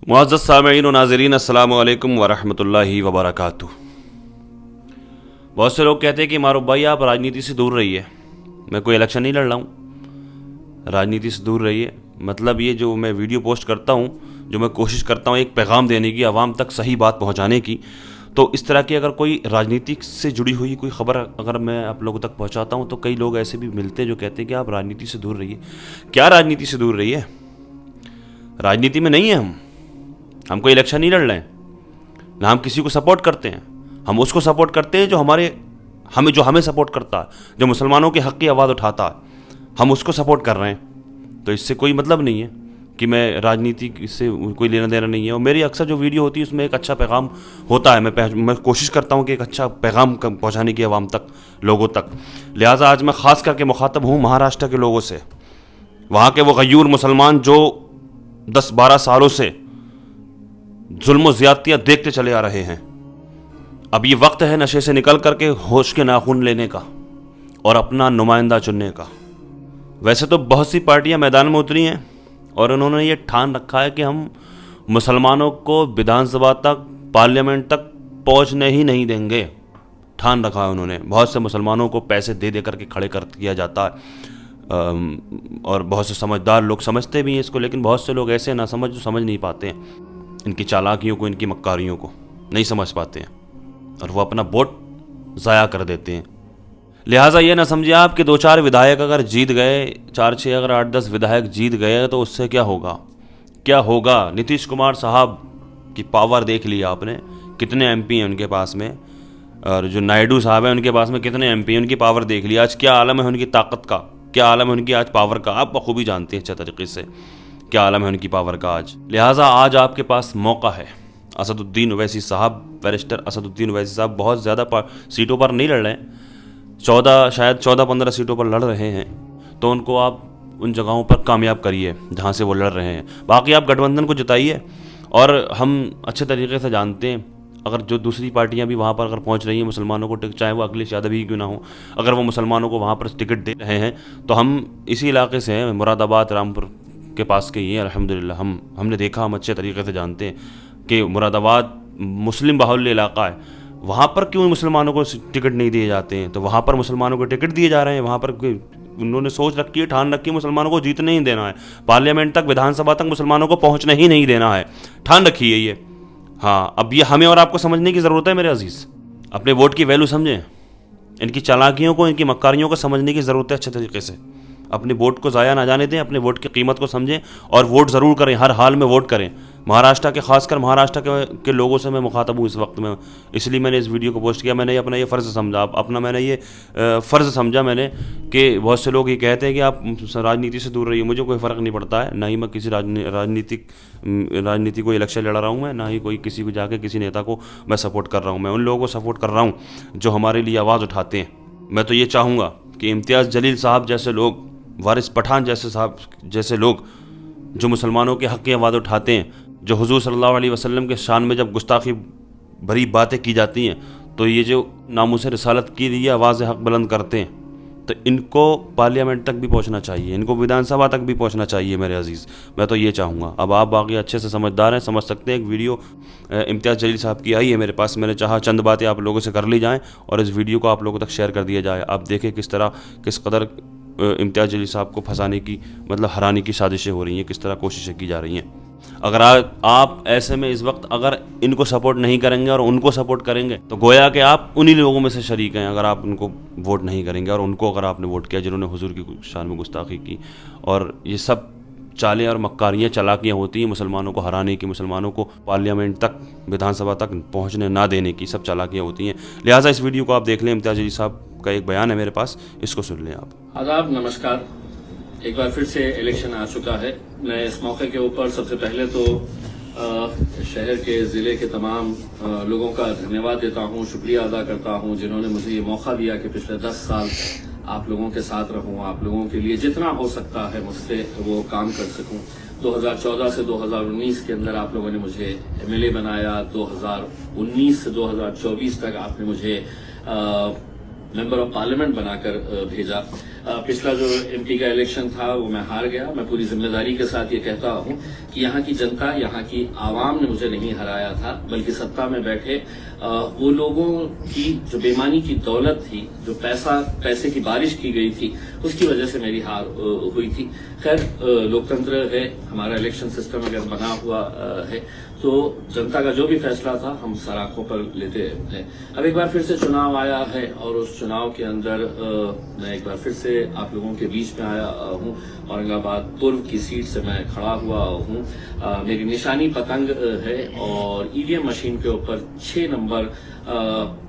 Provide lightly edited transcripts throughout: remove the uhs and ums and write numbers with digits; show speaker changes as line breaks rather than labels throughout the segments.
मुअज़्ज़ज़ सामिईन व नाज़रीन, अस्सलामु अलैकुम वरहमतुल्लाहि वबरकातुहू। बहुत से लोग कहते हैं कि मारूफ भाई आप राजनीति से दूर रहिए। मैं कोई इलेक्शन नहीं लड़ रहा हूँ, राजनीति से दूर रहिए। मतलब ये जो मैं वीडियो पोस्ट करता हूँ, जो मैं कोशिश करता हूँ एक पैगाम देने की, आवाम तक सही बात पहुँचाने की, तो इस तरह की अगर कोई राजनीति से जुड़ी हुई कोई ख़बर अगर मैं आप लोगों तक पहुँचाता हूँ तो कई लोग ऐसे भी मिलते हैं जो कहते हैं कि आप राजनीति से दूर रहिए। क्या राजनीति से दूर रहिए? राजनीति में नहीं है हम कोई इलेक्शन नहीं लड़ रहे हैं, ना हम किसी को सपोर्ट करते हैं। हम उसको सपोर्ट करते हैं जो हमें सपोर्ट करता है, जो मुसलमानों के हक़ की आवाज़ उठाता है, हम उसको सपोर्ट कर रहे हैं। तो इससे कोई मतलब नहीं है कि मैं राजनीति से कोई लेना देना नहीं है। और मेरी अक्सर जो वीडियो होती है उसमें एक अच्छा पैगाम होता है। मैं कोशिश करता हूँ कि एक अच्छा पैगाम पहुँचाने की आवाम तक, लोगों तक। लिहाजा आज मैं ख़ास करके मुखातब हूँ महाराष्ट्र के लोगों से, वहाँ के वो गयूर मुसलमान जो 10-12 सालों से जुल्म ज़्यादतियाँ देखते चले आ रहे हैं। अब ये वक्त है नशे से निकल करके होश के नाखून लेने का और अपना नुमाइंदा चुनने का। वैसे तो बहुत सी पार्टियां मैदान में उतरी हैं और उन्होंने ये ठान रखा है कि हम मुसलमानों को विधानसभा तक, पार्लियामेंट तक पहुंचने ही नहीं देंगे। ठान रखा है उन्होंने। बहुत से मुसलमानों को पैसे दे दे करके खड़े कर दिया जाता है और बहुत से समझदार लोग समझते भी हैं इसको, लेकिन बहुत से लोग ऐसे ना समझ जो समझ नहीं पाते हैं इनकी चालाकियों को, इनकी मक्कारियों को नहीं समझ पाते हैं और वो अपना वोट ज़ाया कर देते हैं। लिहाजा ये ना समझिए आप कि 2-4 विधायक अगर जीत गए, 4-6 अगर 8-10 विधायक जीत गए तो उससे क्या होगा। नीतीश कुमार साहब की पावर देख लिया आपने, कितने एमपी हैं उनके पास में, और जो नायडू साहब हैं उनके पास में कितने एमपी हैं, उनकी पावर देख लिया। आज क्या आलम है उनकी ताकत का, क्या आलम है उनकी आज पावर का, आप बखूबी जानते हैं अच्छे तरीके से क्या आलम है उनकी पावर का आज। लिहाजा आज आपके पास मौका है। असदुद्दीन ओवैसी साहब, बैरिस्टर असदुद्दीन ओवैसी साहब बहुत ज़्यादा सीटों पर नहीं लड़ रहे हैं, 14-15 सीटों पर लड़ रहे हैं, तो उनको आप उन जगहों पर कामयाब करिए जहाँ से वो लड़ रहे हैं। बाकी आप गठबंधन को जिताइए। और हम अच्छे तरीके से जानते हैं अगर जो दूसरी पार्टियां भी वहाँ पर अगर पहुँच रही हैं मुसलमानों को, चाहे वो अखिलेश यादव ही क्यों ना हो, अगर वो मुसलमानों को वहाँ पर टिकट दे रहे हैं तो हम इसी इलाके से हैं, मुरादाबाद रामपुर के पास के ही हैं अल्हम्दुलिल्लाह। हमने देखा, हम अच्छे तरीके से जानते हैं कि मुरादाबाद मुस्लिम बाहुल्य इलाका है, वहाँ पर क्यों मुसलमानों को टिकट नहीं दिए जाते हैं, तो वहाँ पर मुसलमानों को टिकट दिए जा रहे हैं। वहाँ पर उन्होंने सोच रखी है, ठान रखी है, मुसलमानों को जीतने ही देना है, पार्लियामेंट तक, विधानसभा तक मुसलमानों को पहुँचने ही नहीं देना है, ठान रखी है ये। हाँ, अब ये हमें और आपको समझने की ज़रूरत है मेरे अजीज़। अपने वोट की वैल्यू समझें, इनकी चालाकियों को, इनकी मक्कारियों को समझने की ज़रूरत है अच्छे तरीके से। अपने वोट को ज़ाया ना जाने दें, अपने वोट की कीमत को समझें और वोट ज़रूर करें, हर हाल में वोट करें। महाराष्ट्र के, खासकर महाराष्ट्र के लोगों से मैं मुखातब हूँ इस वक्त में, इसलिए मैंने इस वीडियो को पोस्ट किया। मैंने अपना ये फ़र्ज़ समझा, फ़र्ज़ समझा मैंने कि बहुत से लोग ये कहते हैं कि आप राजनीति से दूर रहिए। मुझे कोई फ़र्क नहीं पड़ता है, ना ही मैं किसी राजनीति को इलेक्शन लड़ा रहा हूँ मैं, ना ही कोई किसी को जाके किसी नेता को मैं सपोर्ट कर रहा हूँ। मैं उन लोगों को सपोर्ट कर रहा हूँ जो हमारे लिए आवाज़ उठाते हैं। मैं तो ये चाहूँगा कि इम्तियाज़ जलील साहब जैसे लोग, वारिस पठान जैसे लोग जो मुसलमानों के हक़ की आवाज़ उठाते हैं, जो हुज़ूर सल्लल्लाहु अलैहि वसल्लम के शान में जब गुस्ताखी भरी बातें की जाती हैं, तो ये जो नामूस रिसालत की लिए आवाज़ हक़ बुलंद करते हैं, तो इनको पार्लियामेंट तक भी पहुंचना चाहिए, इनको विधानसभा तक भी पहुंचना चाहिए मेरे अजीज़। मैं तो ये चाहूँगा। अब आप बाकी अच्छे से समझदार हैं, समझ सकते हैं। एक वीडियो इम्तियाज़ जलील साहब की आई है मेरे पास, मैंने चाहा चंद बातें आप लोगों से कर ली जाएँ और इस वीडियो को आप लोगों तक शेयर कर दिया जाए। आप देखें किस कदर इम्तियाज़ जलील साहब को फंसाने की, मतलब हराने की साजिशें हो रही हैं, किस तरह कोशिशें की जा रही हैं। अगर आप ऐसे में इस वक्त अगर इनको सपोर्ट नहीं करेंगे और उनको सपोर्ट करेंगे तो गोया कि आप उन्हीं लोगों में से शरीक हैं। अगर आप उनको वोट नहीं करेंगे और उनको अगर आपने वोट किया जिन्होंने हुजूर की शान में गुस्ताखी की, और ये सब चालें और मक्कारियाँ, चालाकियाँ होती हैं मुसलमानों को हराने की, मुसलमानों को पार्लियामेंट तक, विधानसभा तक पहुँचने ना देने की, सब चालाकियाँ होती हैं। लिहाजा इस वीडियो को आप देख लें। इम्तियाज़ जलील साहब का एक बयान है मेरे पास, इसको सुन लें आप।
आदाब, नमस्कार। एक बार फिर से इलेक्शन आ चुका है। मैं इस मौके के ऊपर सबसे पहले तो शहर के, ज़िले के तमाम लोगों का धन्यवाद देता हूँ, शुक्रिया अदा करता हूँ जिन्होंने मुझे ये मौका दिया कि पिछले 10 साल आप लोगों के साथ रहूँ, आप लोगों के लिए जितना हो सकता है मुझसे वो काम कर सकूँ। 2014 से 2019 के अंदर आप लोगों ने मुझे MLA बनाया, 2019 से 2024 तक आपने मुझे मेंबर ऑफ पार्लियामेंट बनाकर भेजा। पिछला जो एमपी का इलेक्शन था वो मैं हार गया। मैं पूरी जिम्मेदारी के साथ ये कहता हूं कि यहाँ की जनता, यहाँ की आवाम ने मुझे नहीं हराया था, बल्कि सत्ता में बैठे वो लोगों की जो बेईमानी की दौलत थी, जो पैसे की बारिश की गई थी, उसकी वजह से मेरी हार हुई थी। खैर, लोकतंत्र है, हमारा इलेक्शन सिस्टम अगर बना हुआ है तो जनता का जो भी फैसला था हम सर आंखों पर लेते हैं। अब एक बार फिर से चुनाव आया है और उस चुनाव के अंदर मैं एक बार फिर से आप लोगों के बीच में आया हूं। औरंगाबाद पूर्व की सीट से मैं खड़ा हुआ हूं। मेरी निशानी पतंग है और ईवीएम मशीन के ऊपर 6 नंबर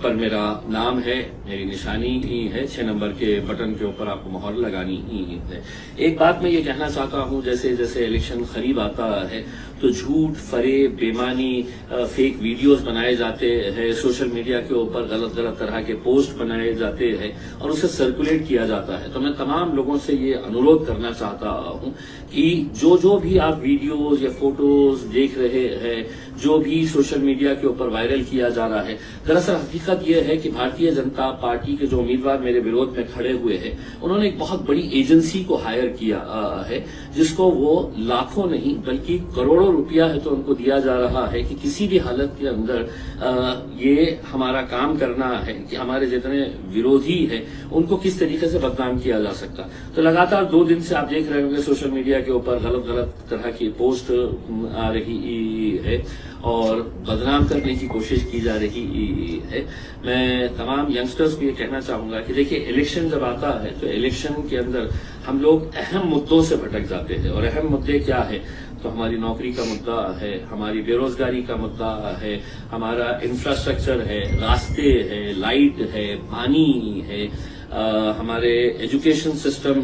पर मेरा नाम है, मेरी निशानी ही है। 6 नंबर के बटन के ऊपर आपको मोहर लगानी ही है। एक बात मैं ये कहना चाहता हूं, जैसे जैसे इलेक्शन करीब आता है तो झूठ, फरेब, बेईमानी, फेक वीडियोस बनाए जाते हैं, सोशल मीडिया के ऊपर गलत गलत तरह के पोस्ट बनाए जाते हैं और उसे सर्कुलेट किया जाता है। तो मैं तमाम लोगों से ये अनुरोध करना चाहता हूं कि जो भी आप वीडियोस या फोटोज देख रहे हैं, जो भी सोशल मीडिया के ऊपर वायरल किया जा रहा है, दरअसल हकीकत यह है कि भारतीय जनता पार्टी के जो उम्मीदवार मेरे विरोध में खड़े हुए हैं, उन्होंने एक बहुत बड़ी एजेंसी को हायर किया है, जिसको वो लाखों नहीं बल्कि करोड़ों रुपया है तो उनको दिया जा रहा है कि किसी भी हालत के अंदर ये हमारा काम करना है कि हमारे जितने विरोधी हैं उनको किस तरीके से बदनाम किया जा सकता। तो लगातार 2 दिन से आप देख रहे होंगे सोशल मीडिया के ऊपर गलत गलत तरह की पोस्ट आ रही है और बदनाम करने की कोशिश की जा रही है। मैं तमाम यंगस्टर्स को ये कहना चाहूंगा कि देखिए, इलेक्शन जब आता है तो इलेक्शन के अंदर हम लोग अहम मुद्दों से भटक जाते हैं। और अहम मुद्दे क्या है? तो हमारी नौकरी का मुद्दा है, हमारी बेरोजगारी का मुद्दा है, हमारा इंफ्रास्ट्रक्चर है, रास्ते है, लाइट है, पानी है, हमारे एजुकेशन सिस्टम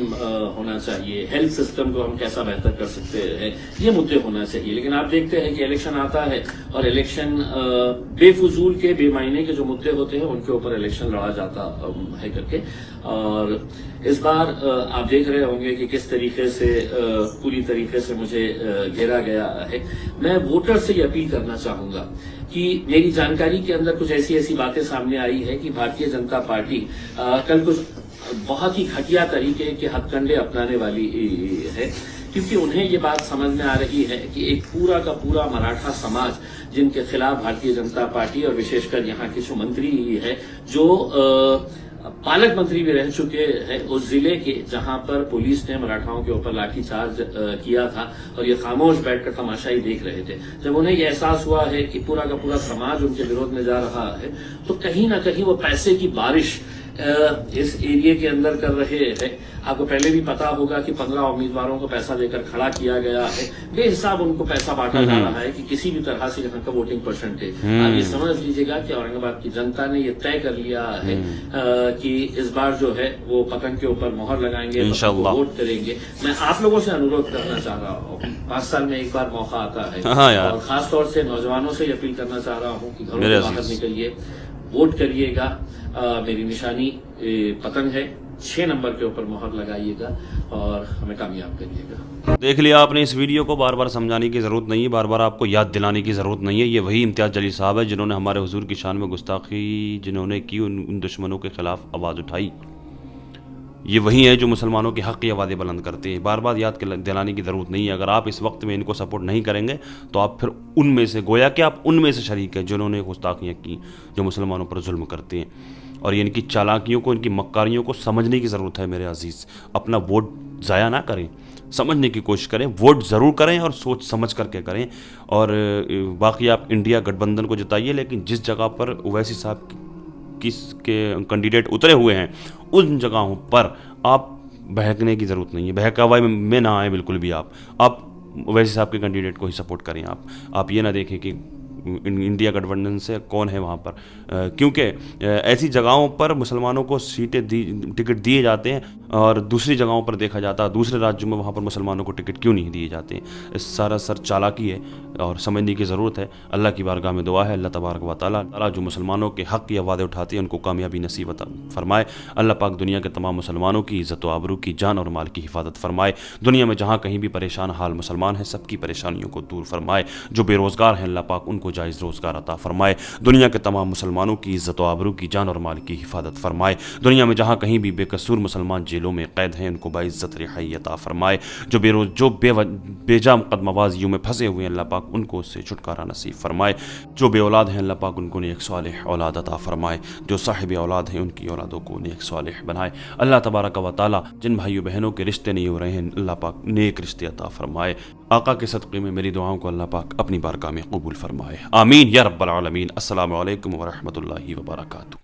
होना चाहिए, हेल्थ सिस्टम को हम कैसा बेहतर कर सकते हैं, ये मुद्दे होना चाहिए। लेकिन आप देखते हैं कि इलेक्शन आता है और इलेक्शन बेफजूल के, बेमायने के जो मुद्दे होते हैं उनके ऊपर इलेक्शन लड़ा जाता है करके। और इस बार आप देख रहे होंगे कि किस तरीके से पूरी तरीके से मुझे घेरा गया है। मैं वोटर से ये अपील करना चाहूंगा कि मेरी जानकारी के अंदर कुछ ऐसी बातें सामने आई है कि भारतीय जनता पार्टी कल कुछ बहुत ही घटिया तरीके के हथकंडे अपनाने वाली है, क्योंकि उन्हें ये बात समझ में आ रही है कि एक पूरा का पूरा मराठा समाज, जिनके खिलाफ भारतीय जनता पार्टी और विशेषकर यहाँ के जो मंत्री है, जो पालक मंत्री भी रह चुके हैं उस जिले के, जहां पर पुलिस ने मराठाओं के ऊपर लाठीचार्ज किया था और ये खामोश बैठकर तमाशाई देख रहे थे। जब उन्हें यह एहसास हुआ है कि पूरा का पूरा समाज उनके विरोध में जा रहा है, तो कहीं ना कहीं वो पैसे की बारिश इस एरिया के अंदर कर रहे हैं। आपको पहले भी पता होगा कि 15 उम्मीदवारों को पैसा देकर खड़ा किया गया है, बेहिसाब उनको पैसा बांटा जा रहा है कि किसी भी तरह से यहाँ का वोटिंग परसेंटेज। आप ये समझ लीजिएगा कि औरंगाबाद की जनता ने ये तय कर लिया है कि इस बार जो है वो पतंग के ऊपर मोहर लगाएंगे, वोट करेंगे। मैं आप लोगों से अनुरोध करना चाह रहा हूँ, 5 साल में एक बार मौका आता है और खासतौर से नौजवानों से अपील करना चाह रहा हूँ कि घरों से बाहर निकलिए, वोट करिएगा। मेरी निशानी पतंग है, 6 नंबर के ऊपर मोहर लगाइएगा और हमें कामयाब करिएगा।
देख लिया आपने, इस वीडियो को बार बार समझाने की ज़रूरत नहीं है, बार बार आपको याद दिलाने की ज़रूरत नहीं है। ये वही इम्तियाज़ जलील साहब है जिन्होंने हमारे हुजूर की शान में गुस्ताखी जिन्होंने की, उन दुश्मनों के खिलाफ आवाज़ उठाई। ये वही है जो मुसलमानों के हक़ की आवाज़ें बुलंद करते हैं। बार बार याद दिलाने की ज़रूरत नहीं है। अगर आप इस वक्त में इनको सपोर्ट नहीं करेंगे तो आप फिर उनमें से, गोया कि आप उनमें से शरीक हैं जिन्होंने गुस्ताखियाँ की, जो मुसलमानों पर जुल्म करते हैं। और इनकी चालाकियों को, इनकी मक्कारियों को समझने की ज़रूरत है मेरे अजीज़। अपना वोट ज़ाया ना करें, समझने की कोशिश करें, वोट ज़रूर करें और सोच समझ करके करें। और बाकी आप इंडिया गठबंधन को जिताइए, लेकिन जिस जगह पर ओवैसी साहब किसके कैंडिडेट उतरे हुए हैं उन जगहों पर आप बहकने की ज़रूरत नहीं है। बहकावा में ना आए बिल्कुल भी। आप ओवैसी साहब के कैंडिडेट को ही सपोर्ट करें। आप ये ना देखें कि इंडिया गठबंधन से कौन है वहाँ पर, क्योंकि ऐसी जगहों पर मुसलमानों को टिकट दिए जाते हैं और दूसरी जगहों पर देखा जाता है दूसरे राज्यों में वहाँ पर मुसलमानों को टिकट क्यों नहीं दिए जाते। इस सारा सर चालाकी है और समझने की ज़रूरत है। अल्लाह की बारगाह में दुआ है, अल्लाह तबारक व तआला जो मुसलमानों के हक़ की आवाज़ें उठाती हैं उनको कामयाबी नसीब फरमाए। अल्लाह पाक दुनिया के तमाम मुसलमानों की इज़्ज़त व आबरू की, जान और माल की हिफाजत फरमाए। दुनिया में जहाँ कहीं भी परेशान हाल मुसलमान हैं, सबकी परेशानियों को दूर फरमाए। जो बेरोज़गार हैं, अल्लाह पाक उनको जायज़ रोज़गार अता फरमाए। दुनिया के तमाम मुसलमानों की इज़्ज़त व आबरू की, जान और माल की हिफाजत फरमाए। दुनिया में जहाँ कहीं भी बेकसूर मुसलमान जेलों जेलों में कैद हैं उनको बाइज़्ज़त रिहाई अता फरमाए। जो बेजा मुक़द्दमाबाज़ियों में फंसे हुए हैं अल्लाह पाक उनको उससे छुटकारा नसीब फरमाए। जो बे औलाद हैं अल्लाह पाक उनको नेक सालिह औलाद अता फरमाए। जो साहिब औलाद हैं उनकी औलादों को नेक सालिह बनाए। अल्लाह तबारक व तआला जिन भाइयों बहनों के रिश्ते नहीं हो रहे हैं अल्लाह पाक नेक रिश्ते अता फरमाए। आका के सदक़े में मेरी दुआओं को अल्लाह पाक अपनी बारगाह में कबूल फरमाए। आमीन या रब्बल आलमीन। अस्सलामु अलैकुम व रहमतुल्लाहि व बरकातुहू।